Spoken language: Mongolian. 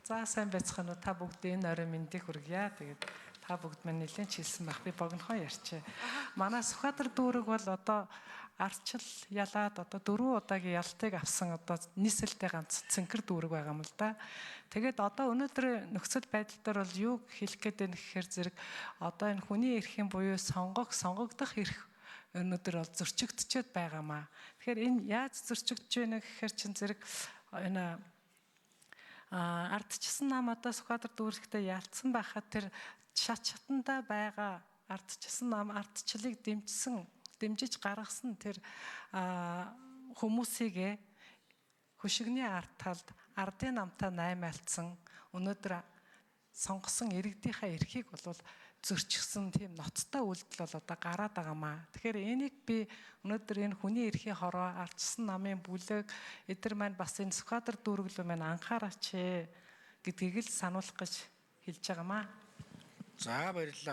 За сайн байцгаана уу та бүгд энэ орой мэндийг хүргье. Тэгээд та бүгд маань нэлээд чилсэн байх. Би богинохоо ярьчээ. Манай Сүхбаатар дүүрэг бол одоо ардчил ялаад одоо 4 удаагийн ялтыг авсан одоо нийслэлтэй ганц цэнхэр дүүрэг байгаа юм л да. Тэгээд одоо өнөөдөр нөхцөл байдал дээр бол юу хэлэх гээд байна гэхээр зэрэг одоо энэ хүний эрхийн буюу сонгогдох эрх өнөөдөр бол зөрчигдчихэд байгаамаа. Тэгэхээр энэ яаж зөрчигдөж байна гэхээр чин зэрэг энэ ардчилсан нам одоо Сүхбаатар дүүрэгтээ ялцсан байхад тэр шатндаа байгаа ардчилсан нам ардчлалыг дэмжиж гаргасан тэр хүмүүсийг хөшигний ард талд ардын намтаа наймаалцсан өнөөдөр сонгосон иргэдийнхээ эрхийг бол зөрчигсөн тийм ноцтой үйлдэл бол одоо гараад байгаамаа. Тэгэхээр энийг би өнөөдөр энэ хүний эрхийн хороо ардчилсан намын бүлэг эдгээр маань бас энэ Сүхбаатар дүүрэглүү маань анхаараач гэдгийг л сануулах гэж хэлж байгаамаа. За баярлалаа.